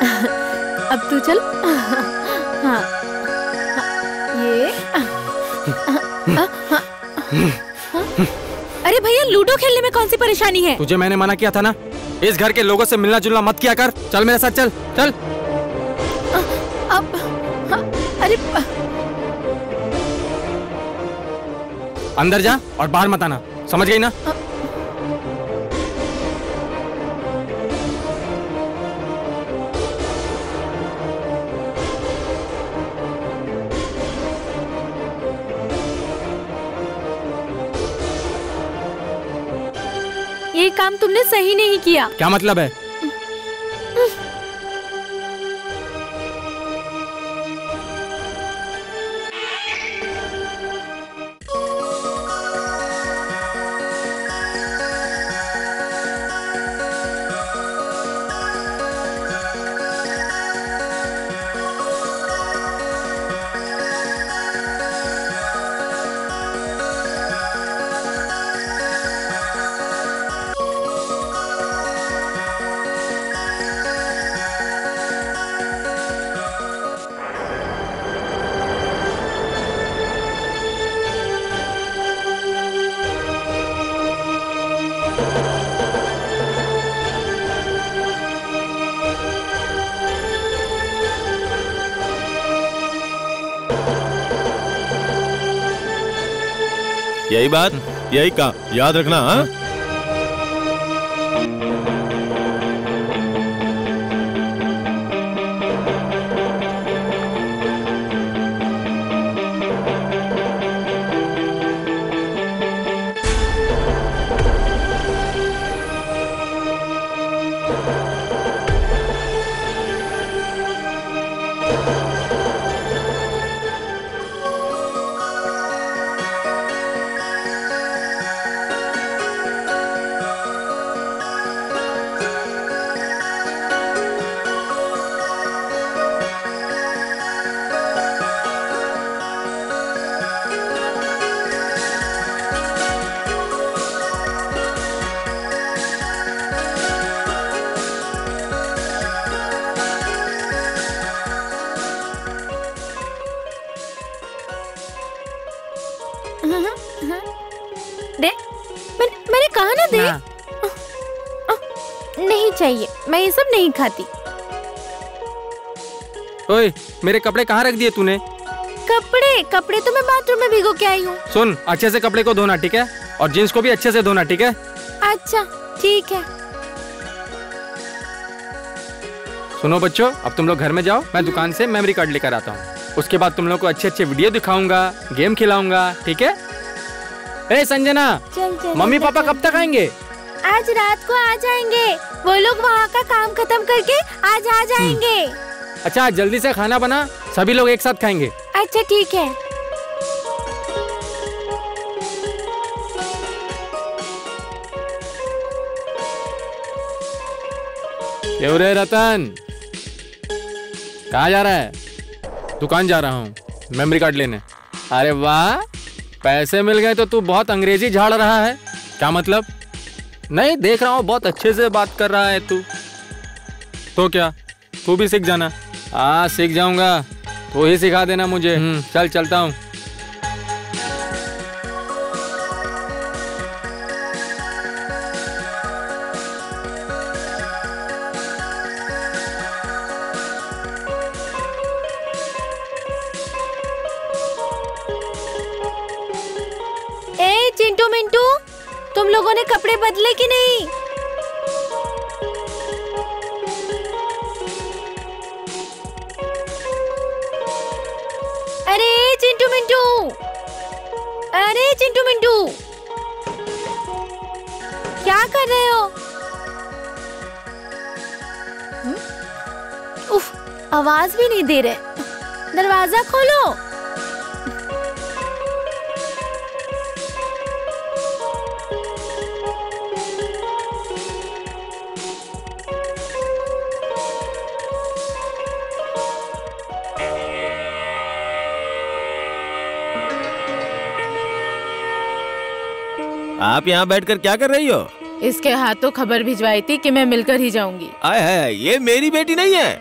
अब तू चल। हाँ, ये अरे भैया, लूडो खेलने में कौन सी परेशानी है? तुझे मैंने मना किया था ना, इस घर के लोगों से मिलना जुलना मत किया कर। चल मेरे साथ, चल चल। अब अरे अंदर जा और बाहर मत आना, समझ गई ना? ये काम तुमने सही नहीं किया। क्या मतलब है? यही बात, यही काम याद रखना। हाँ? मैंने कहा ना दे। नहीं चाहिए, मैं ये सब नहीं खाती। ओए, मेरे कपड़े कहाँ रख दिए तूने? कपड़े तो मैं बाथरूम में भिगो के आई हूँ। सुन, अच्छे से कपड़े को धोना, ठीक है? और जींस को भी अच्छे से धोना, ठीक है? अच्छा ठीक है। सुनो बच्चों, अब तुम लोग घर में जाओ, मैं दुकान से मेमोरी कार्ड लेकर आता हूँ। उसके बाद तुम लोग को अच्छे अच्छे वीडियो दिखाऊंगा, गेम खिलाऊंगा, ठीक है? ए संजना, मम्मी पापा कब तक आएंगे? आज रात को आ जाएंगे। वो लोग वहाँ का काम खत्म करके आज आ जाएंगे। अच्छा, जल्दी से खाना बना, सभी लोग एक साथ खाएंगे। अच्छा ठीक है। क्यों रे रतन, कहाँ जा रहा है? दुकान जा रहा हूँ मेमोरी कार्ड लेने। अरे वाह, पैसे मिल गए तो तू बहुत अंग्रेजी झाड़ रहा है। क्या मतलब? नहीं, देख रहा हूँ बहुत अच्छे से बात कर रहा है तू। तो क्या, तू भी सीख जाना। हाँ सीख जाऊंगा, तू ही सिखा देना मुझे। चल चलता हूँ। चिंटू मिंटू, तुम लोगों ने कपड़े बदले कि नहीं? अरे चिंटू मिंटू, अरे चिंटू मिंटू, क्या कर रहे हो? उफ, आवाज भी नहीं दे रहे। दरवाजा खोलो। आप यहाँ बैठकर क्या कर रही हो? इसके हाथों खबर भिजवाई थी कि मैं मिलकर ही जाऊंगी। आय हाय, ये मेरी बेटी नहीं है।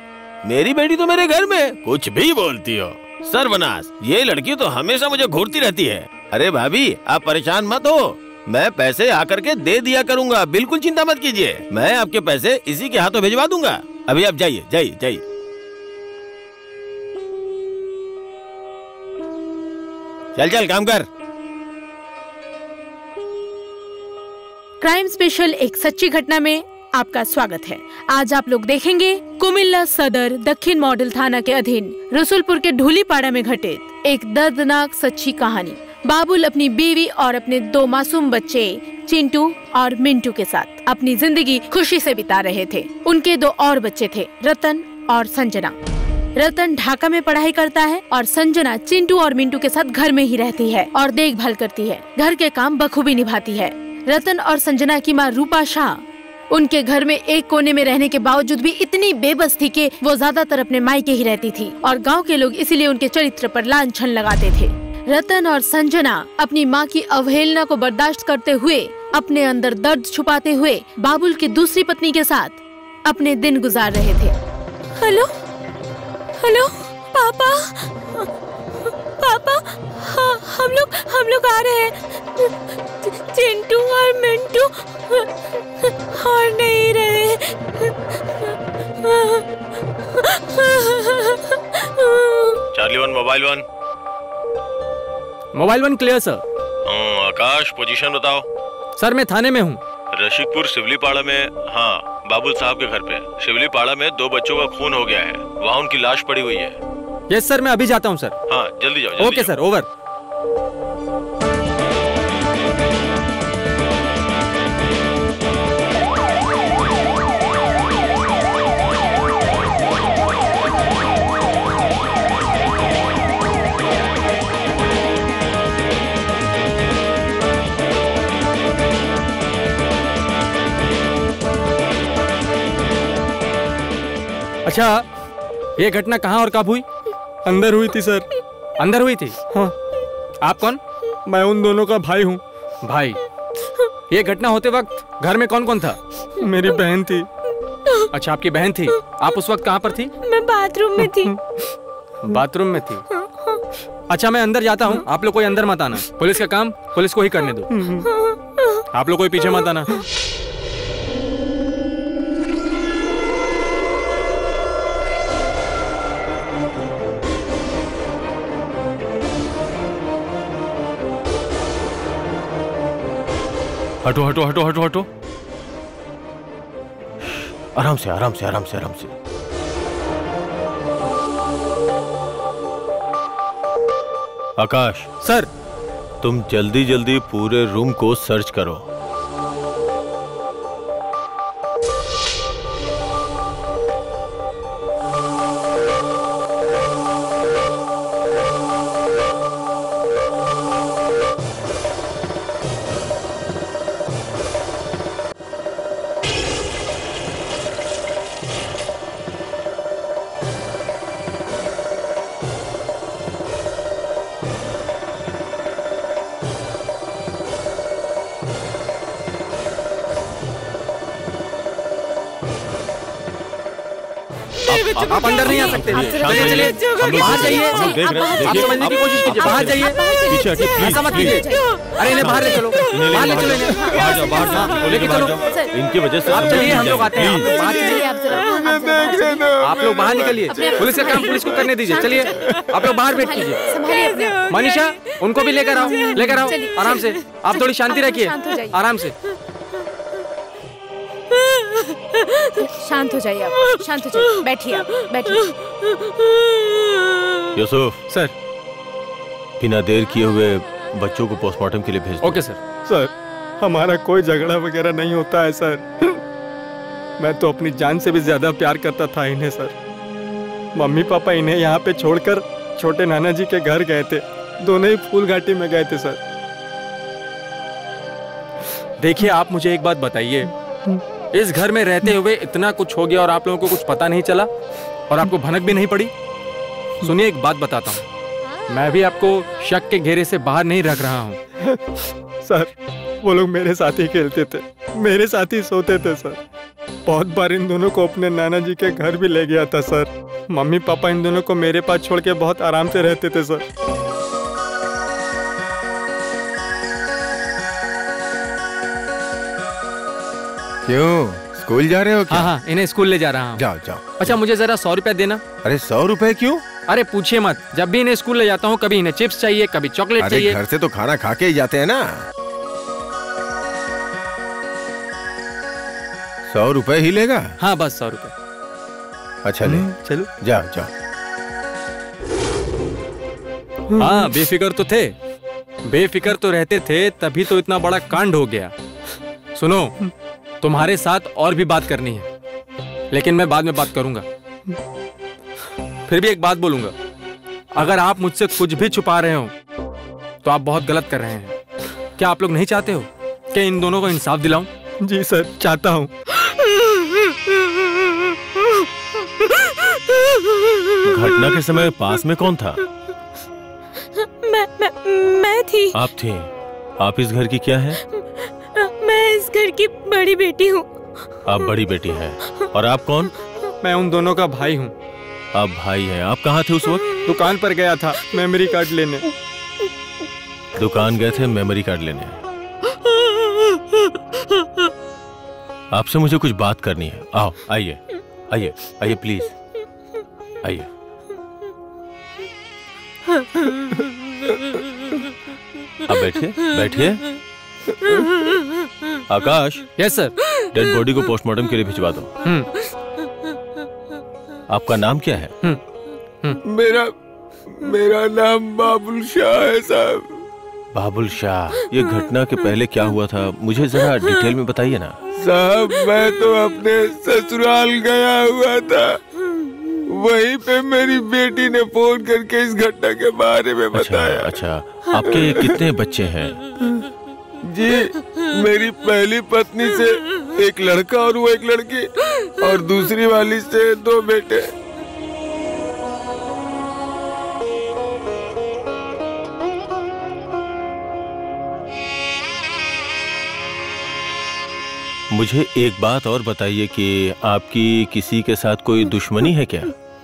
मेरी बेटी तो मेरे घर में कुछ भी बोलती हो। सर्वनाश, ये लड़की तो हमेशा मुझे घूरती रहती है। अरे भाभी, आप परेशान मत हो, मैं पैसे आकर के दे दिया करूँगा, बिल्कुल चिंता मत कीजिए। मैं आपके पैसे इसी के हाथों भिजवा दूंगा। अभी आप जाइए जाइए जाइए। चल चल काम कर। क्राइम स्पेशल एक सच्ची घटना में आपका स्वागत है। आज आप लोग देखेंगे कुमिल्ला सदर दक्षिण मॉडल थाना के अधीन रसुलपुर के ढूलीपाड़ा में घटित एक दर्दनाक सच्ची कहानी। बाबुल अपनी बीवी और अपने 2 मासूम बच्चे चिंटू और मिंटू के साथ अपनी जिंदगी खुशी से बिता रहे थे। उनके 2 और बच्चे थे, रतन और संजना। रतन ढाका में पढ़ाई करता है और संजना चिंटू और मिंटू के साथ घर में ही रहती है और देखभाल करती है। घर के काम बखूबी निभाती है। रतन और संजना की माँ रूपा शाह उनके घर में एक कोने में रहने के बावजूद भी इतनी बेबस थी कि वो ज्यादातर अपने मायके ही रहती थी और गांव के लोग इसीलिए उनके चरित्र पर लांछन लगाते थे। रतन और संजना अपनी माँ की अवहेलना को बर्दाश्त करते हुए अपने अंदर दर्द छुपाते हुए बाबुल की दूसरी पत्नी के साथ अपने दिन गुजार रहे थे। हेलो हेलो पापा, पापा, हाँ, हम लोग आ रहे हैं। चिंटू और मिंटू और नहीं रहे। Charlie 1 mobile 1। Mobile 1 clear sir. Akash, position बताओ। सर मैं थाने में हूँ। रशिकपुर शिवलीपाड़ा में। हाँ, बाबुल साहब के घर पे। शिवलीपाड़ा में 2 बच्चों का खून हो गया है, वहाँ उनकी लाश पड़ी हुई है। यस सर, मैं अभी जाता हूँ सर। हाँ जल्दी जाओ। Okay sir, over. अच्छा, ये घटना कहाँ और कब हुई? अंदर हुई थी सर। अंदर हुई थी? हाँ। आप कौन? मैं उन दोनों का भाई हूँ। भाई? ये घटना होते वक्त घर में कौन कौन था? मेरी बहन थी। अच्छा, आपकी बहन थी। आप उस वक्त कहाँ पर थी? मैं बाथरूम में थी। बाथरूम में थी? अच्छा, मैं अंदर जाता हूँ, आप लोग कोई अंदर मत आना। पुलिस का काम पुलिस को ही करने दो। आप लोग कोई पीछे मत आना। हटो हटो हटो हटो हटो। आराम से आराम से आराम से आराम से। आकाश सर, तुम जल्दी जल्दी पूरे रूम को सर्च करो। आप अंदर नहीं आ सकते। चलिए चलिए, बाहर जाइए। आप समझने की कोशिश कीजिए। बाहर जाइए। पीछे हटिए, ऐसा मत कीजिए। अरे इन्हें बाहर ले चलो, बाहर ले चलो इन्हें। बाहर जाओ, बाहर जाओ, लेके चलो। इनकी वजह से आप चलिए, हम लोग आते हैं। आप लोग बाहर चलिए। आप लोग बाहर निकलिए। पुलिस का काम पुलिस को करने दीजिए। चलिए, आप लोग बाहर वेट कीजिए। मनीषा, उनको भी लेकर आओ, लेकर आओ। आराम से, आप थोड़ी शांति रखिए। आराम से शांत हो जाइए आप, शांत हो जाइए। बैठिए आप, बैठिए। यूसुफ सर, बिना देर किए हुए बच्चों को पोस्टमार्टम के लिए भेज दो। Okay sir. सर, हमारा कोई झगड़ा वगैरह नहीं होता है सर। मैं तो अपनी जान से भी ज्यादा प्यार करता था इन्हें सर। मम्मी पापा इन्हें यहाँ पे छोड़कर छोटे नाना जी के घर गए थे। दोनों ही फूल घाटी में गए थे सर। देखिए, आप मुझे एक बात बताइए, इस घर में रहते हुए इतना कुछ हो गया और आप लोगों को कुछ पता नहीं चला और आपको भनक भी नहीं पड़ी? सुनिए, एक बात बताता हूँ, मैं भी आपको शक के घेरे से बाहर नहीं रख रहा हूँ। सर, वो लोग मेरे साथ ही खेलते थे, मेरे साथ ही सोते थे सर। बहुत बार इन दोनों को अपने नाना जी के घर भी ले गया था सर। मम्मी पापा इन दोनों को मेरे पास छोड़ के बहुत आराम से रहते थे सर। क्यों, स्कूल जा रहे हो क्या? हाँ हाँ, इन्हें स्कूल ले जा रहा हूँ। जाओ जाओ। अच्छा मुझे जरा 100 रुपया देना। अरे 100 रुपए क्यों? अरे पूछिए मत, जब भी इन्हें स्कूल ले जाता हूँ कभी इन्हें चिप्स चाहिए, कभी चॉकलेट अरे चाहिए। घर से तो खाना खा के ही जाते हैं ना। 100 रुपए ही लेगा? हाँ बस 100 रुपए। अच्छा ले, चलो जाओ जाओ। हाँ बेफिक्र तो थे, बेफिक्र तो रहते थे, तभी तो इतना बड़ा कांड हो गया। सुनो, तुम्हारे साथ और भी बात करनी है, लेकिन मैं बाद में बात करूंगा। फिर भी एक बात बोलूंगा, अगर आप मुझसे कुछ भी छुपा रहे हो तो आप बहुत गलत कर रहे हैं। क्या आप लोग नहीं चाहते हो कि इन दोनों को इंसाफ दिलाऊं? जी सर, चाहता हूँ। घटना के समय पास में कौन था? मैं थी। आप थी। आप इस घर की क्या है? मैं इस घर की बड़ी बेटी हूँ। आप बड़ी बेटी हैं। और आप कौन? मैं उन दोनों का भाई हूँ। आप भाई हैं। आप कहाँ थे उस वक्त? दुकान पर गया था मेमोरी कार्ड लेने। दुकान गए थे मेमोरी कार्ड लेने। आपसे मुझे कुछ बात करनी है। आओ, आइए आइए आइए प्लीज आइए। आप बैठिए बैठिए। Akash. Yes sir. Dead body को पोस्टमार्टम के लिए भिजवा दो। आपका नाम क्या है? मेरा नाम बाबुल शाह है साहब। बाबुल शाह। ये घटना के पहले क्या हुआ था मुझे जरा डिटेल में बताइए ना। साहब मैं तो अपने ससुराल गया हुआ था, वहीं पे मेरी बेटी ने फोन करके इस घटना के बारे में बताया। अच्छा, आपके कितने बच्चे हैं? जी मेरी पहली पत्नी से एक लड़का और वो एक लड़की, और दूसरी वाली से 2 बेटे। मुझे एक बात और बताइए कि आपकी किसी के साथ कोई दुश्मनी है क्या?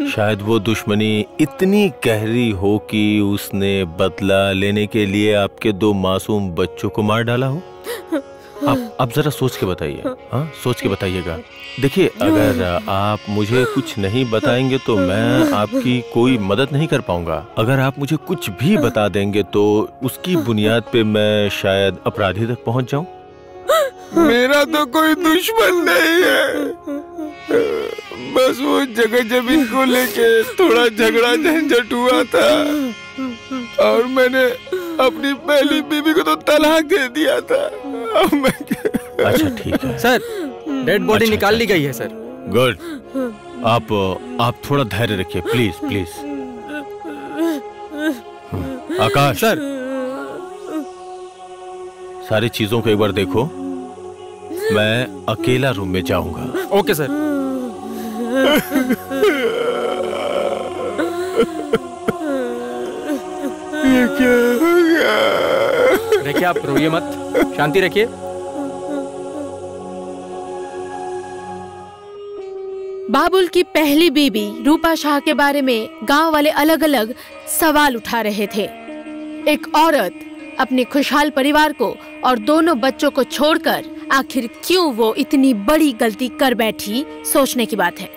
शायद वो दुश्मनी इतनी गहरी हो कि उसने बदला लेने के लिए आपके 2 मासूम बच्चों को मार डाला हो। आप जरा सोच के बताइए। हाँ, सोच के बताइएगा। देखिए, अगर आप मुझे कुछ नहीं बताएंगे तो मैं आपकी कोई मदद नहीं कर पाऊंगा। अगर आप मुझे कुछ भी बता देंगे तो उसकी बुनियाद पे मैं शायद अपराधी तक पहुंच जाऊं। मेरा तो कोई दुश्मन नहीं है, बस वो जगह जमीन को लेके थोड़ा झगड़ा झंझट हुआ था और मैंने अपनी पहली बीवी को तो तलाक दे दिया था। अच्छा ठीक है सर, डेड बॉडी निकाल ली गई है सर। गुड। आप थोड़ा धैर्य रखिए प्लीज प्लीज। आकाश सर, सारी चीजों को एक बार देखो। मैं अकेला रूम में जाऊंगा। Okay sir. ये क्या हो गया? देखिए, आप रोइए मत, शांति रखिए। बाबुल की पहली बीबी रूपा शाह के बारे में गांव वाले अलग अलग सवाल उठा रहे थे। एक औरत अपने खुशहाल परिवार को और दोनों बच्चों को छोड़कर आखिर क्यों वो इतनी बड़ी गलती कर बैठी, सोचने की बात है।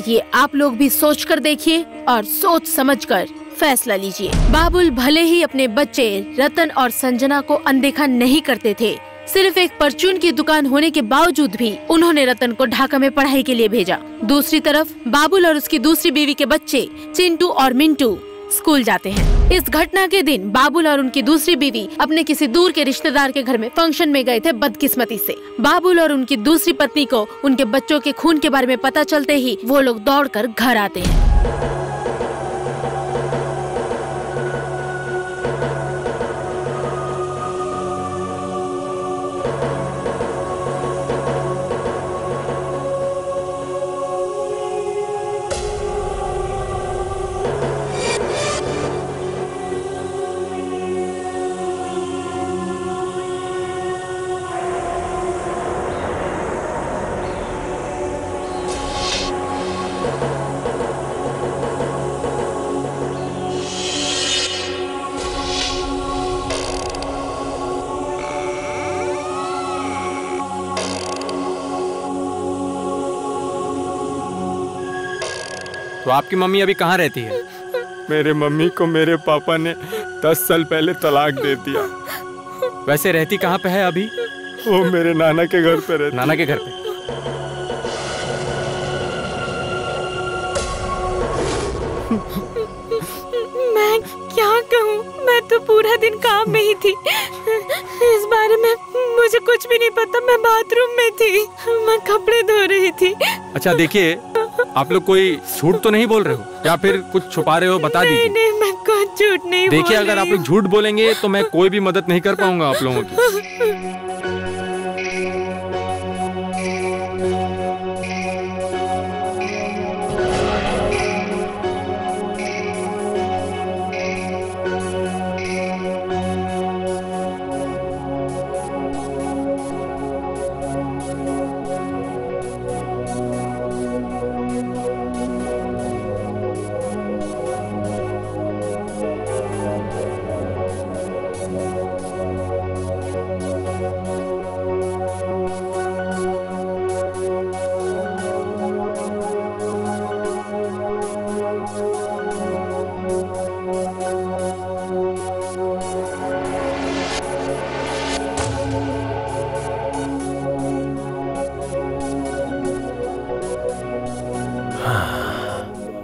ये आप लोग भी सोच कर देखिए और सोच समझकर फैसला लीजिए। बाबुल भले ही अपने बच्चे रतन और संजना को अनदेखा नहीं करते थे, सिर्फ एक परचून की दुकान होने के बावजूद भी उन्होंने रतन को ढाका में पढ़ाई के लिए भेजा। दूसरी तरफ बाबुल और उसकी दूसरी बीवी के बच्चे चिंटू और मिंटू स्कूल जाते हैं। इस घटना के दिन बाबुल और उनकी दूसरी बीवी अपने किसी दूर के रिश्तेदार के घर में फंक्शन में गए थे। बदकिस्मती से बाबुल और उनकी दूसरी पत्नी को उनके बच्चों के खून के बारे में पता चलते ही वो लोग दौड़कर घर आते हैं। तो आपकी मम्मी अभी कहाँ रहती है? मेरे मम्मी को मेरे पापा ने 10 साल पहले तलाक दे दिया। वैसे रहती कहाँ पे है अभी? वो मेरे नाना के घर पे रहती। नाना के घर पे? मैं क्या कहूँ, मैं तो पूरा दिन काम में ही थी। इस बारे में मुझे कुछ भी नहीं पता। मैं बाथरूम में थी, मैं कपड़े धो रही थी। अच्छा देखिए, आप लोग कोई झूठ तो नहीं बोल रहे हो या फिर कुछ छुपा रहे हो? बता दीजिए। नहीं, मैं कुछ झूठ नहीं बोल रही। देखिए, अगर आप लोग झूठ बोलेंगे तो मैं कोई भी मदद नहीं कर पाऊंगा आप लोगों की।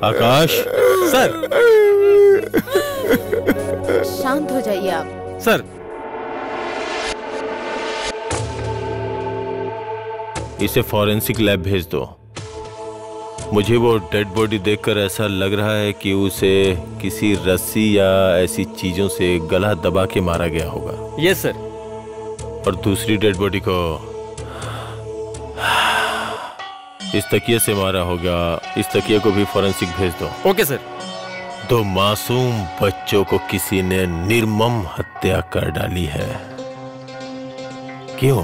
आकाश। सर। शांत हो जाइए आप। सर। इसे फॉरेंसिक लैब भेज दो। मुझे वो डेड बॉडी देखकर ऐसा लग रहा है कि उसे किसी रस्सी या ऐसी चीजों से गला दबा के मारा गया होगा। Yes sir. और दूसरी डेड बॉडी को इस तकिए से मारा होगा। इस तकिए को भी फॉरेंसिक भेज दो। Okay sir. 2 मासूम बच्चों को किसी ने निर्मम हत्या कर डाली है। क्यों?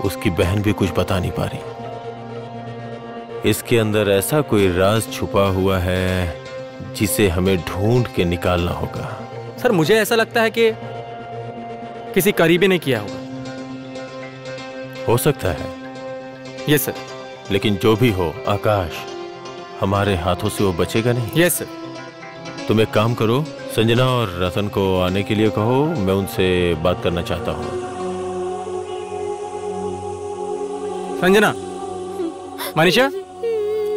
उसकी बहन भी कुछ बता नहीं पा रही। इसके अंदर ऐसा कोई राज छुपा हुआ है जिसे हमें ढूंढ के निकालना होगा। सर मुझे ऐसा लगता है कि किसी करीबी ने किया होगा। हो सकता है। Yes sir. लेकिन जो भी हो आकाश, हमारे हाथों से वो बचेगा नहीं। Yes sir. तुम एक काम करो, संजना और रतन को आने के लिए कहो, मैं उनसे बात करना चाहता हूँ। संजना, मनीषा,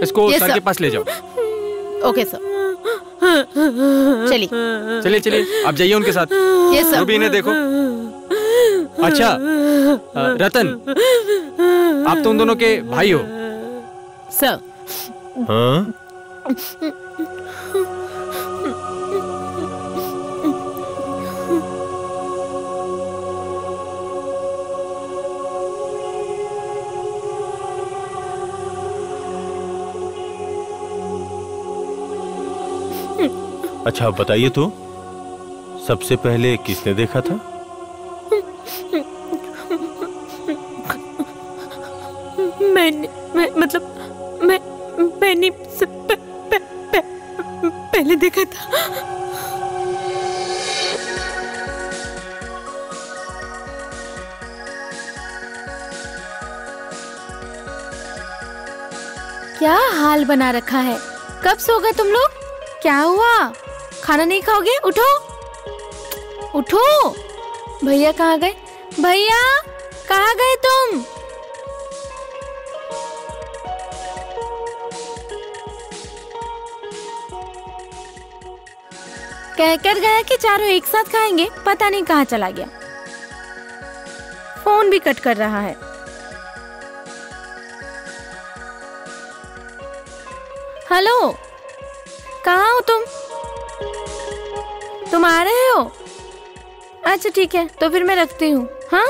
इसको Yes, सर sir. के पास ले जाओ। Okay sir. चलिए। चलिए चलिए, आप जाइए उनके साथ। Yes sir. रूबी इन्हें देखो। अच्छा रतन, आप तो उन दोनों के भाई हो। सर। हाँ? अच्छा बताइए तो, सबसे पहले किसने देखा था? मैंने पहले देखा था। क्या हाल बना रखा है? कब सो गए तुम लोग? क्या हुआ? खाना नहीं खाओगे? उठो उठो। भैया कहाँ गए? भैया कहाँ गए तुम? कहकर गया कि चारों एक साथ खाएंगे, पता नहीं कहाँ चला गया। फोन भी कट कर रहा है। हेलो, कहाँ हो तुम? तुम आ रहे हो? अच्छा ठीक है, तो फिर मैं रखती हूँ। हाँ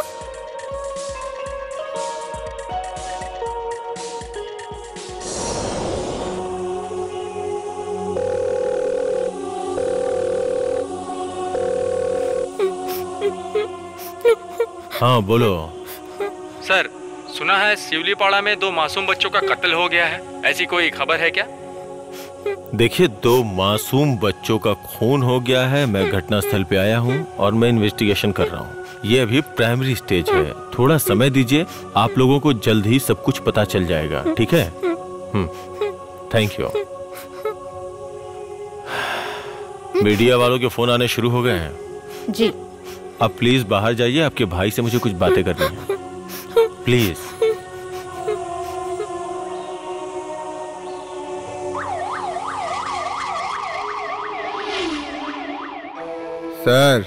हाँ बोलो। सर, सुना है शिवलीपाड़ा में 2 मासूम बच्चों का कत्ल हो गया है, ऐसी कोई खबर है क्या? देखिए, 2 मासूम बच्चों का खून हो गया है। मैं घटनास्थल पे आया हूँ और मैं इन्वेस्टिगेशन कर रहा हूँ। ये अभी प्राइमरी स्टेज है, थोड़ा समय दीजिए, आप लोगों को जल्द ही सब कुछ पता चल जाएगा। ठीक है? Thank you. मीडिया वालों के फोन आने शुरू हो गए हैं जी। अब प्लीज बाहर जाइए, आपके भाई से मुझे कुछ बातें करनी है, प्लीज। सर,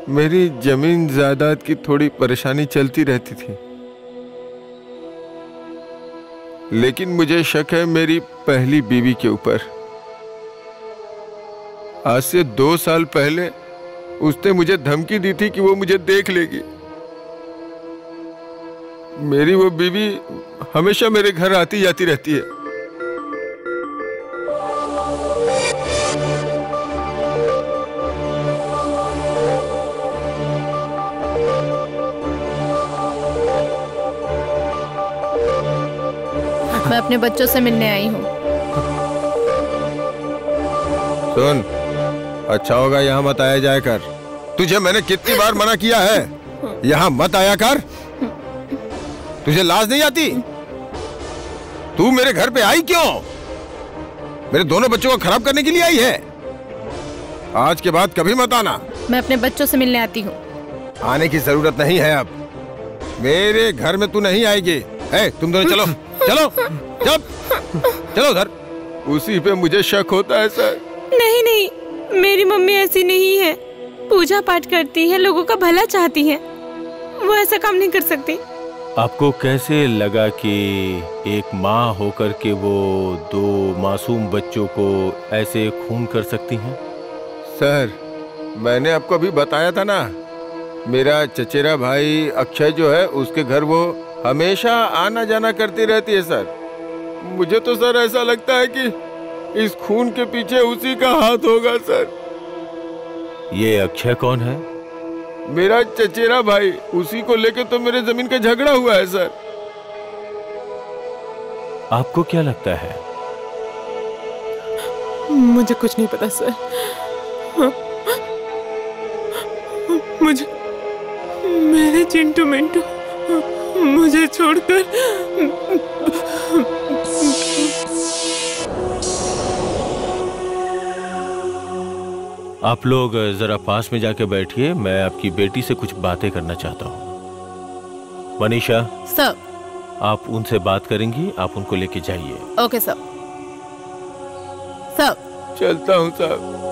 मेरी जमीन जायदाद की थोड़ी परेशानी चलती रहती थी, लेकिन मुझे शक है मेरी पहली बीवी के ऊपर। आज से 2 साल पहले उसने मुझे धमकी दी थी कि वो मुझे देख लेगी। मेरी वो बीवी हमेशा मेरे घर आती जाती रहती है। मैं अपने बच्चों से मिलने आई हूँ। सुन, अच्छा होगा यहाँ मत आया जाया कर। तुझे मैंने कितनी बार मना किया है, यहाँ मत आया कर। तुझे लाज नहीं आती? तू मेरे घर पे आई क्यों? मेरे दोनों बच्चों को खराब करने के लिए आई है? आज के बाद कभी मत आना। मैं अपने बच्चों से मिलने आती हूँ। आने की जरूरत नहीं है अब। मेरे घर में तू नहीं आएगी। तुम दोनों चलो चलो चलो उधर। उसी पे मुझे शक होता है सर। नहीं नहीं, मेरी मम्मी ऐसी नहीं है। पूजा पाठ करती है, लोगों का भला चाहती है, वो ऐसा काम नहीं कर सकती। आपको कैसे लगा कि एक माँ होकर के वो 2 मासूम बच्चों को ऐसे खून कर सकती हैं? सर, मैंने आपको अभी बताया था ना, मेरा चचेरा भाई अक्षय जो है, उसके घर वो हमेशा आना जाना करती रहती है सर। मुझे तो सर ऐसा लगता है कि इस खून के पीछे उसी का हाथ होगा सर। ये अक्षय कौन है? मेरा चचेरा भाई, उसी को लेके तो मेरे जमीन का झगड़ा हुआ है सर। आपको क्या लगता है? मुझे कुछ नहीं पता सर। मुझे, मेरे चिंटू मिंटू मुझे छोड़कर आप लोग जरा पास में जाके बैठिए, मैं आपकी बेटी से कुछ बातें करना चाहता हूँ। मनीषा सर। आप उनसे बात करेंगी, आप उनको लेके जाइए। Okay sir. सर चलता हूँ साहब।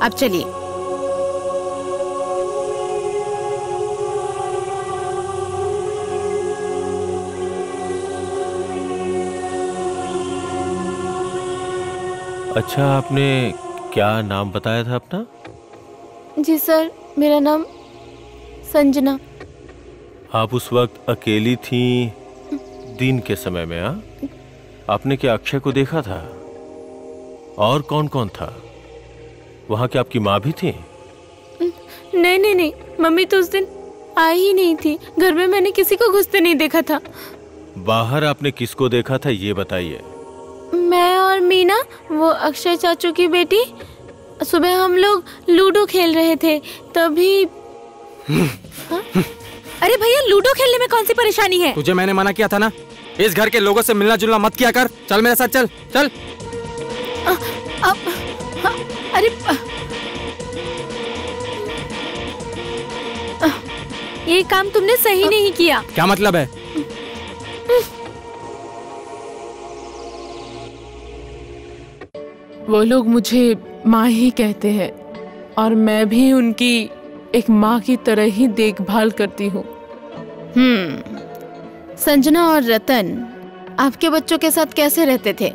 आप चलिए। अच्छा, आपने क्या नाम बताया था अपना? जी सर, मेरा नाम संजना। आप उस वक्त अकेली थी दिन के समय में? हाँ, आपने क्या अक्षय को देखा था? और कौन कौन था वहां? क्या आपकी माँ भी थी? नहीं नहीं नहीं, मम्मी तो उस दिन आई ही नहीं थी। घर में मैंने किसी को घुसते नहीं देखा था। बाहर आपने किसको देखा था ये बताइए। मैं और मीना, वो अक्षय चाचू की बेटी। सुबह हम लोग लूडो खेल रहे थे, तभी अरे भैया, लूडो खेलने में कौन सी परेशानी है? तुझे मैंने मना किया था ना, इस घर के लोगों से मिलना जुलना मत किया कर। चल मेरे साथ, चल चल। अरे ये काम तुमने सही नहीं किया। क्या मतलब है? वो लोग मुझे माँ ही कहते हैं और मैं भी उनकी एक माँ की तरह ही देखभाल करती हूँ। संजना और रतन आपके बच्चों के साथ कैसे रहते थे?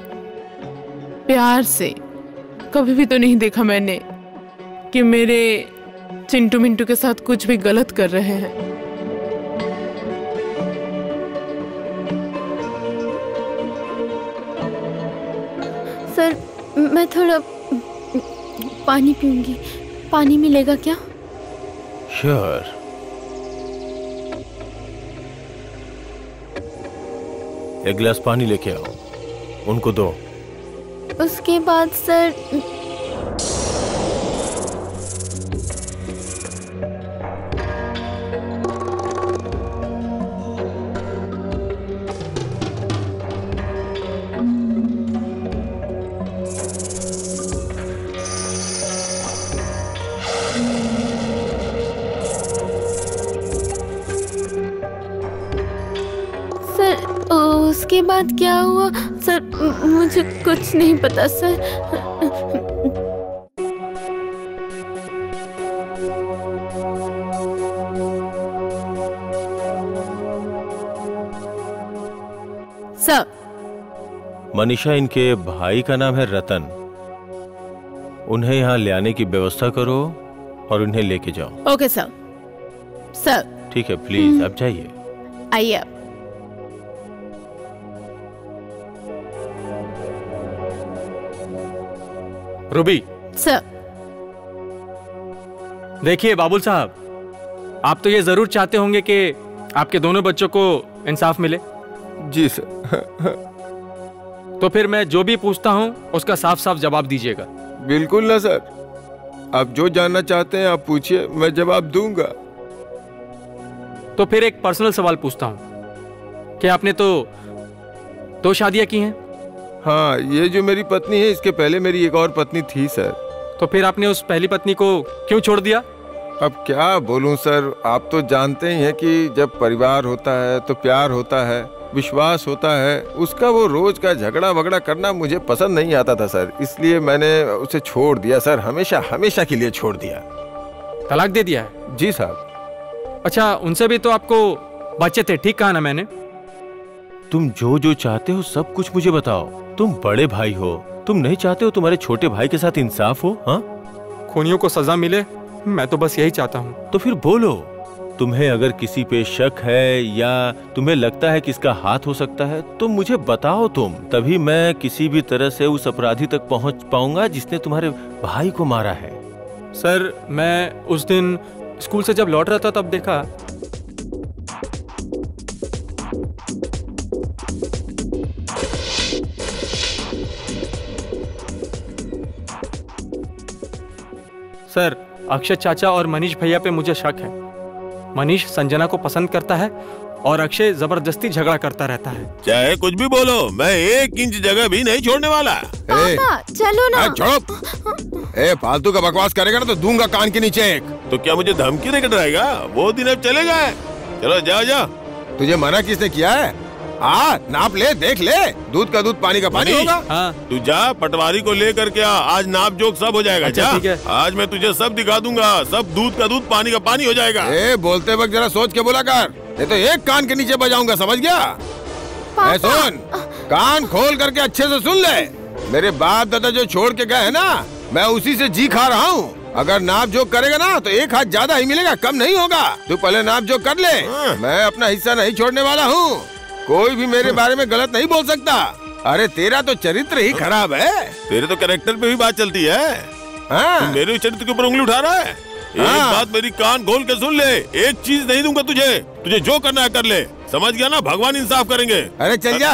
प्यार से। कभी भी तो नहीं देखा मैंने कि मेरे चिंटू मिंटू के साथ कुछ भी गलत कर रहे हैं। सर, मैं थोड़ा पानी पीऊंगी, पानी मिलेगा क्या? श्योर। एक गिलास पानी लेके आओ, उनको दो। उसके बाद सर उसके बाद क्या हुआ सर? मुझे कुछ नहीं पता सर। सर मनीषा, इनके भाई का नाम है रतन। उन्हें यहाँ ले आने की व्यवस्था करो और उन्हें लेके जाओ। Okay sir. सर ठीक है, प्लीज आप जाइए। आइए आप। रूबी। सर देखिए बाबुल साहब, आप तो ये जरूर चाहते होंगे कि आपके दोनों बच्चों को इंसाफ मिले। जी सर। तो फिर मैं जो भी पूछता हूँ उसका साफ साफ जवाब दीजिएगा। बिल्कुल ना सर, आप जो जानना चाहते हैं आप पूछिए, मैं जवाब दूंगा। तो फिर एक पर्सनल सवाल पूछता हूँ कि आपने तो 2 शादियां की हैं? हाँ, ये जो मेरी पत्नी है, इसके पहले मेरी एक और पत्नी थी सर। तो फिर आपने उस पहली पत्नी को क्यों छोड़ दिया? अब क्या बोलूं सर, आप तो जानते ही हैं कि जब परिवार होता है तो प्यार होता है, विश्वास होता है। उसका वो रोज का झगड़ा वगड़ा करना मुझे पसंद नहीं आता था सर, इसलिए मैंने उसे छोड़ दिया सर। हमेशा हमेशा के लिए छोड़ दिया। तलाक दे दिया है? जी साहब। अच्छा, उनसे भी तो आपको बच्चे थे, ठीक कहा ना मैंने? तुम जो जो चाहते हो सब कुछ मुझे बताओ। तुम बड़े भाई हो, तुम नहीं चाहते हो तुम्हारे छोटे भाई के साथ इंसाफ हो? हाँ, खूनियों को सजा मिले, मैं तो बस यही चाहता हूँ। तो फिर बोलो। तुम्हें अगर किसी पे शक है या तुम्हें लगता है कि इसका हाथ हो सकता है तो मुझे बताओ तुम, तभी मैं किसी भी तरह से उस अपराधी तक पहुंच पाऊंगा जिसने तुम्हारे भाई को मारा है। सर, मैं उस दिन स्कूल से जब लौट रहा था तब देखा। सर, अक्षय चाचा और मनीष भैया पे मुझे शक है। मनीष संजना को पसंद करता है और अक्षय जबरदस्ती झगड़ा करता रहता है। चाहे कुछ भी बोलो, मैं 1 इंच जगह भी नहीं छोड़ने वाला। पापा चलो ना। छोड़ो। फालतू का बकवास करेगा ना तो दूंगा कान के नीचे एक। तो क्या मुझे धमकी देकर डराएगा? वो दिन अब चले गए। चलो जाओ जाओ। तुझे मना किसने किया है? नाप ले, देख ले, दूध का दूध पानी का पानी होगा। हाँ। तू जा, पटवारी को लेकर के आ, आज नाप जोक सब हो जाएगा। अच्छा, जा। ठीक है। आज मैं तुझे सब दिखा दूंगा, सब दूध का दूध पानी का पानी हो जाएगा। बोलते वक्त जरा सोच के बोला कर, ये तो एक कान के नीचे बजाऊंगा, समझ गया? सुन, कान खोल करके अच्छे से सुन ले। मेरे बाप दादा जो छोड़ के गए है ना, मैं उसी से जी खा रहा हूँ। अगर नाप जोक करेगा ना तो एक हाथ ज्यादा ही मिलेगा, कम नहीं होगा। तू पहले नाप जोक कर ले, मैं अपना हिस्सा नहीं छोड़ने वाला हूँ। कोई भी मेरे बारे में गलत नहीं बोल सकता। अरे तेरा तो चरित्र ही खराब है। तेरे तो कैरेक्टर पे भी बात चलती है। हाँ? मेरे चरित्र के ऊपर उंगली उठा रहा है। एक बात मेरी कान खोल के सुन ले, एक चीज नहीं दूंगा तुझे, तुझे जो करना है कर ले, समझ गया ना? भगवान इंसाफ करेंगे। अरे चल जा।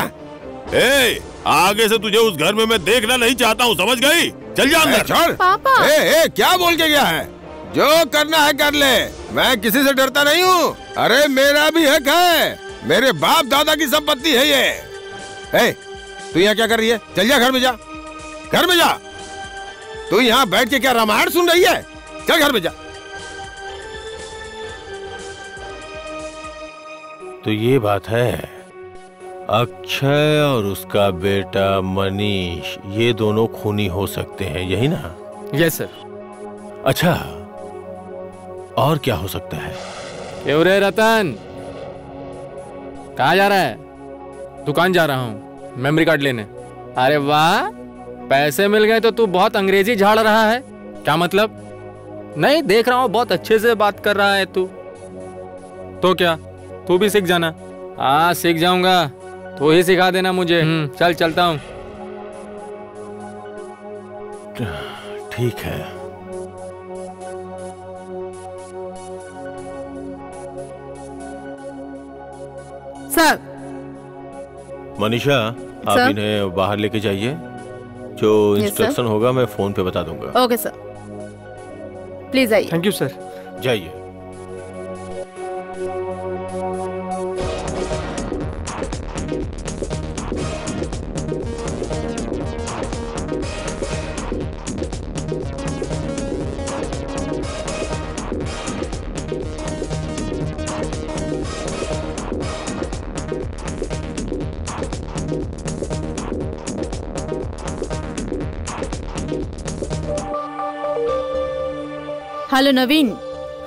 आगे से तुझे उस घर में मैं देखना नहीं चाहता हूँ, समझ गई? चल जा अंदर। छोड़ पापा। क्या बोल के गया है? जो करना है कर ले, मैं किसी से डरता नहीं हूँ। अरे मेरा भी हक है, मेरे बाप दादा की संपत्ति है ये। तू यहाँ क्या कर रही है? चल जा, घर में जा, घर में जा। तू यहाँ बैठ के क्या रामायण सुन रही है? चल घर में जा। तो ये बात है, अक्षय और उसका बेटा मनीष, ये दोनों खूनी हो सकते हैं, यही ना? Yes sir. अच्छा, और क्या हो सकता है? क्यों रे रतन, कहाँ जा रहा है? दुकान जा रहा हूँ मेमोरी कार्ड लेने। अरे वाह, पैसे मिल गए तो तू बहुत अंग्रेजी झाड़ रहा है। क्या मतलब? नहीं, देख रहा हूँ बहुत अच्छे से बात कर रहा है तू। तो क्या तू भी सीख जाना? हाँ सीख जाऊंगा, तू ही सिखा देना मुझे। चल चलता हूँ। ठीक है। सर। मनीषा, आप सर? इन्हें बाहर लेके जाइए जो इंस्ट्रक्शन होगा मैं फोन पे बता दूंगा। ओके सर, प्लीज आइए। Thank you sir. जाइए। हेलो नवीन।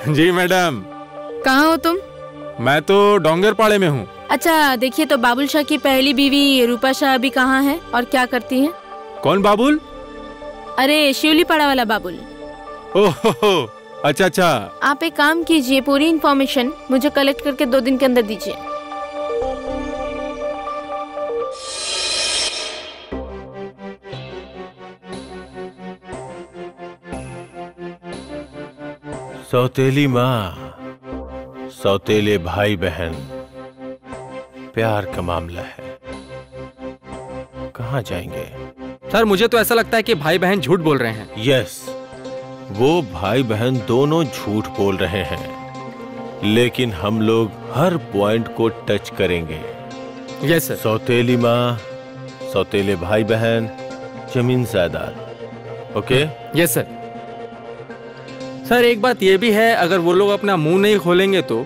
जी मैडम। कहाँ हो तुम? मैं तो डोंगरपाड़े में हूँ। अच्छा देखिए, तो बाबुल शाह की पहली बीवी रूपा शाह अभी कहाँ है और क्या करती हैं? कौन बाबुल? अरे शिवलीपाड़ा वाला बाबुल। ओह अच्छा अच्छा। आप एक काम कीजिए, पूरी इन्फॉर्मेशन मुझे कलेक्ट करके 2 दिन के अंदर दीजिए। सौतेली माँ, सौतेले भाई बहन, प्यार का मामला है, कहाँ जाएंगे? सर मुझे तो ऐसा लगता है कि भाई बहन झूठ बोल रहे हैं। यस, वो भाई बहन दोनों झूठ बोल रहे हैं, लेकिन हम लोग हर पॉइंट को टच करेंगे। Yes sir. सौतेली माँ, सौतेले भाई बहन, जमीन जायदाद। ओके? Yes sir. सर एक बात ये भी है, अगर वो लोग अपना मुंह नहीं खोलेंगे तो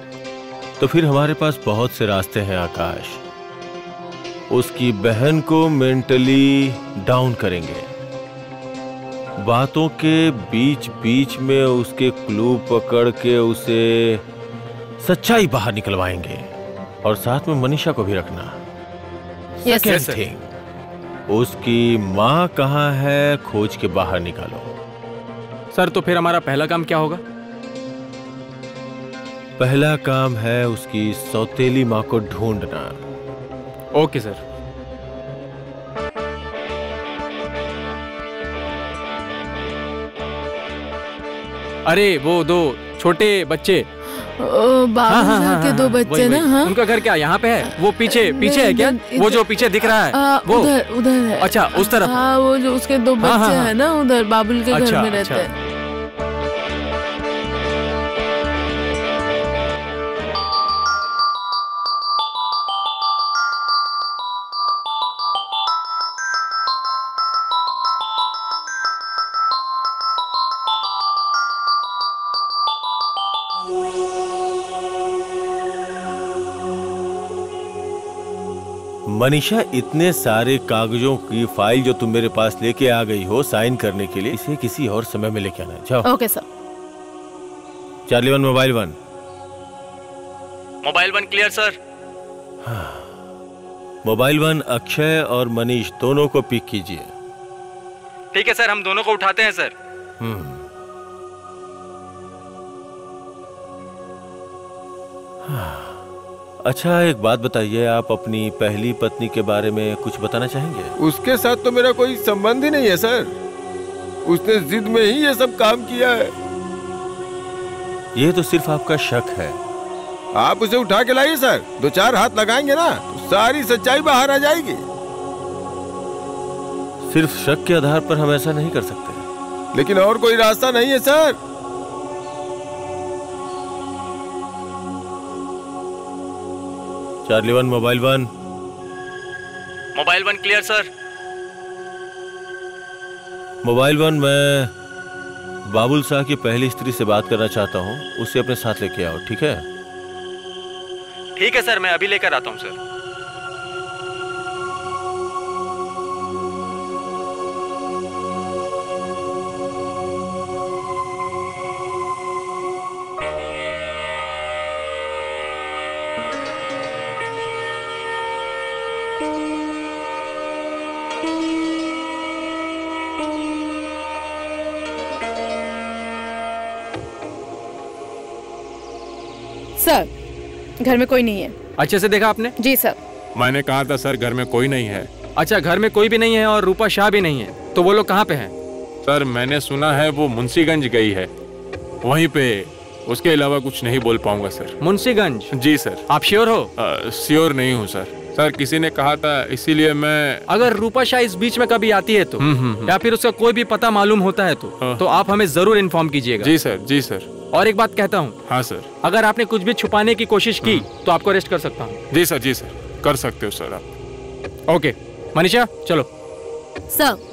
फिर हमारे पास बहुत से रास्ते हैं आकाश। उसकी बहन को मेंटली डाउन करेंगे, बातों के बीच बीच में उसके क्लू पकड़ के उसे सच्चाई बाहर निकलवाएंगे, और साथ में मनीषा को भी रखना। Yes, सेकंड थिंग, उसकी माँ कहाँ है खोज के बाहर निकालो। सर तो फिर हमारा पहला काम क्या होगा? पहला काम है उसकी सौतेली माँ को ढूंढना। Okay sir. अरे वो 2 छोटे बच्चे, बाबू शाह के 2 बच्चे ना। हाँ, उनका घर क्या यहाँ पे है? वो पीछे है क्या? वो जो पीछे दिख रहा है वो उधर है। अच्छा उस तरफ। हाँ, वो जो उसके 2 बच्चे हैं ना, उधर बाबुल के घर में रहते अच्छा। हैं। मनीषा, इतने सारे कागजों की फाइल जो तुम मेरे पास लेके आ गई हो साइन करने के लिए, इसे किसी और समय में लेके आना है। जाओ। Okay sir. Charlie 1 mobile 1। Mobile 1 clear sir. Mobile 1 Akshay और मनीष दोनों को पिक कीजिए। ठीक है सर, हम दोनों को उठाते हैं सर। अच्छा एक बात बताइए, आप अपनी पहली पत्नी के बारे में कुछ बताना चाहेंगे? उसके साथ तो मेरा कोई संबंध ही नहीं है सर, उसने जिद में ही ये सब काम किया है। ये तो सिर्फ आपका शक है। आप उसे उठा के लाइए सर, 2-4 हाथ लगाएंगे ना तो सारी सच्चाई बाहर आ जाएगी। सिर्फ शक के आधार पर हम ऐसा नहीं कर सकते। लेकिन और कोई रास्ता नहीं है sir. Charlie 1 mobile 1। Mobile 1 clear sir. Mobile 1, मैं बाबुल शाह की पहली स्त्री से बात करना चाहता हूँ, उसे अपने साथ लेके आओ। ठीक है? ठीक है सर, मैं अभी लेकर आता हूँ सर। सर घर में कोई नहीं है। अच्छे से देखा आपने? जी सर। मैंने कहा था सर घर में कोई नहीं है। अच्छा घर में कोई भी नहीं है और रूपा शाह भी नहीं है, तो वो लोग कहाँ पे हैं? सर मैंने सुना है वो मुंशीगंज गई है, वहीं पे। उसके अलावा कुछ नहीं बोल पाऊंगा सर। मुंशीगंज? जी सर। आप श्योर हो? श्योर नहीं हूँ सर। सर किसी ने कहा था, इसीलिए मैं। अगर रूपा शाह इस बीच में कभी आती है तो या फिर उसका कोई भी पता मालूम होता है तो आप हमें जरूर इन्फॉर्म कीजिएगा। जी सर, जी सर। और एक बात कहता हूँ। हाँ सर। अगर आपने कुछ भी छुपाने की कोशिश की तो आपको अरेस्ट कर सकता हूँ। जी सर, जी सर, कर सकते हो सर आप। ओके मनीषा चलो। सर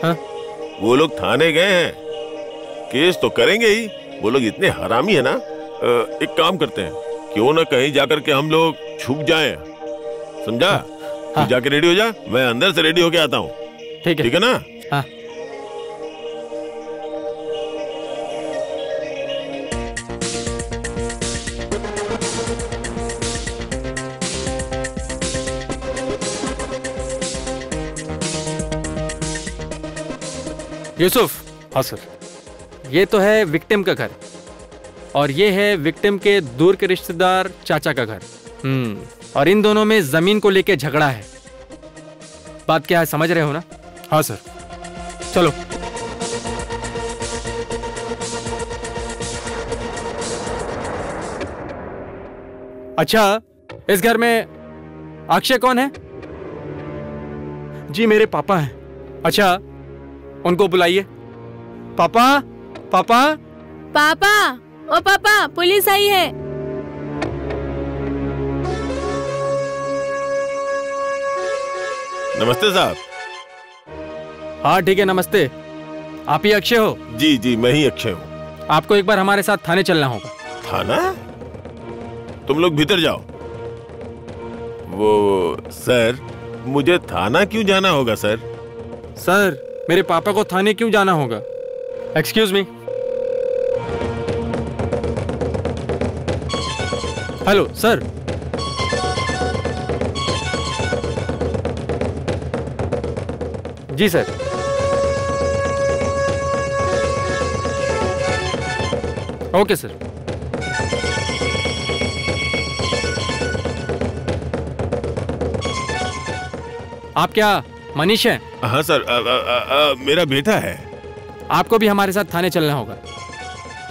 हाँ? वो लोग थाने गए हैं, केस तो करेंगे ही। वो लोग इतने हरामी है ना। एक काम करते हैं, क्यों ना कहीं जाकर के हम लोग छुप जाएं, समझा? हाँ। जाके रेडी हो जा, मैं अंदर से रेडी होके आता हूँ। ठीक है, ठीक है ना? हाँ। यूसुफ। हाँ सर। ये तो है विक्टिम का घर और ये है विक्टिम के दूर के रिश्तेदार चाचा का घर। और इन दोनों में जमीन को लेके झगड़ा है। बात क्या है समझ रहे हो ना? हाँ सर। चलो। अच्छा, इस घर में अक्षय कौन है? जी मेरे पापा हैं। अच्छा, उनको बुलाइए। पापा, पापा, पापा, ओ पापा, पुलिस आई है। नमस्ते साहब। हाँ ठीक है, नमस्ते। आप ही अक्षय हो? जी जी, मैं ही अक्षय हूँ। आपको एक बार हमारे साथ थाने चलना होगा। थाना? तुम लोग भीतर जाओ। वो सर, मुझे थाना क्यों जाना होगा सर? सर, मेरे पापा को थाने क्यों जाना होगा? Excuse me. Hello sir. जी सर। Okay sir. आप क्या मनीष हैं? हाँ सर, मेरा बेटा है। आपको भी हमारे साथ थाने चलना होगा।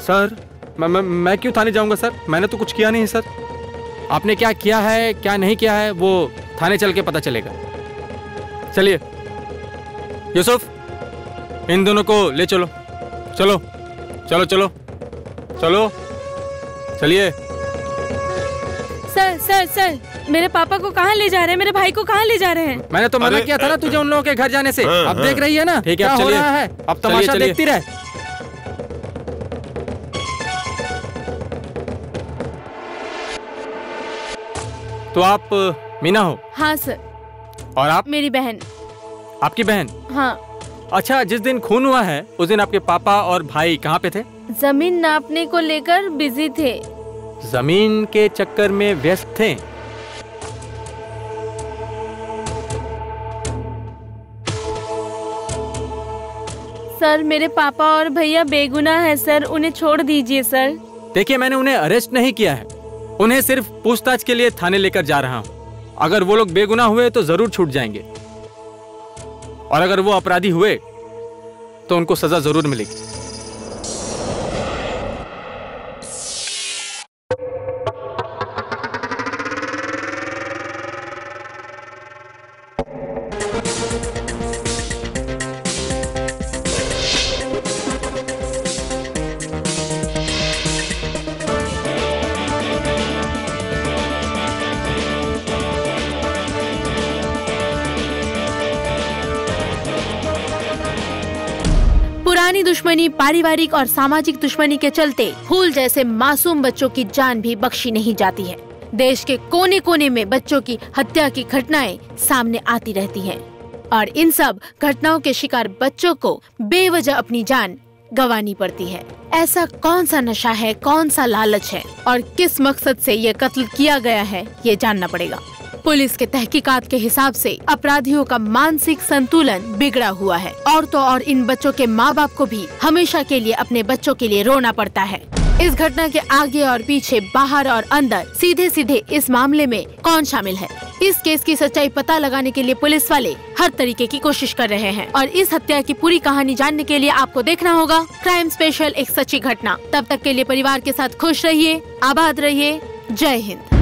सर, मैं क्यों थाने जाऊंगा सर? मैंने तो कुछ किया नहीं सर। आपने क्या किया है क्या नहीं किया है वो थाने चल के पता चलेगा। चलिए यूसुफ, इन दोनों को ले चलो। चलो चलो चलो चलो, चलिए। सर सर सर, मेरे पापा को कहाँ ले जा रहे हैं? मेरे भाई को कहाँ ले जा रहे हैं? मैंने तो मना किया था ना तुझे उन लोगों के घर जाने से। अब देख रही है ना ठीक है, क्या हो रहा है। अब तमाशा देखती रहे। तो आप मीना हो? हाँ सर। और आप? मेरी बहन। आपकी बहन? हाँ। अच्छा, जिस दिन खून हुआ है उस दिन आपके पापा और भाई कहाँ पे थे? जमीन नापने को लेकर बिजी थे। जमीन के चक्कर में व्यस्त थे? सर, मेरे पापा और भैया बेगुनाह है सर, उन्हें छोड़ दीजिए सर। देखिए, मैंने उन्हें अरेस्ट नहीं किया है, उन्हें सिर्फ पूछताछ के लिए थाने लेकर जा रहा हूँ। अगर वो लोग बेगुनाह हुए तो जरूर छूट जाएंगे, और अगर वो अपराधी हुए तो उनको सजा जरूर मिलेगी। पुरानी दुश्मनी, पारिवारिक और सामाजिक दुश्मनी के चलते फूल जैसे मासूम बच्चों की जान भी बख्शी नहीं जाती है। देश के कोने कोने में बच्चों की हत्या की घटनाएं सामने आती रहती हैं और इन सब घटनाओं के शिकार बच्चों को बेवजह अपनी जान गंवानी पड़ती है। ऐसा कौन सा नशा है, कौन सा लालच है और किस मकसद से ये कत्ल किया गया है, ये जानना पड़ेगा। पुलिस के तहकीकात के हिसाब से अपराधियों का मानसिक संतुलन बिगड़ा हुआ है और तो और इन बच्चों के माँ बाप को भी हमेशा के लिए अपने बच्चों के लिए रोना पड़ता है। इस घटना के आगे और पीछे, बाहर और अंदर, सीधे सीधे इस मामले में कौन शामिल है। इस केस की सच्चाई पता लगाने के लिए पुलिस वाले हर तरीके की कोशिश कर रहे हैं और इस हत्या की पूरी कहानी जानने के लिए आपको देखना होगा क्राइम स्पेशल एक सच्ची घटना। तब तक के लिए परिवार के साथ खुश रहिए, आबाद रहिए। जय हिंद।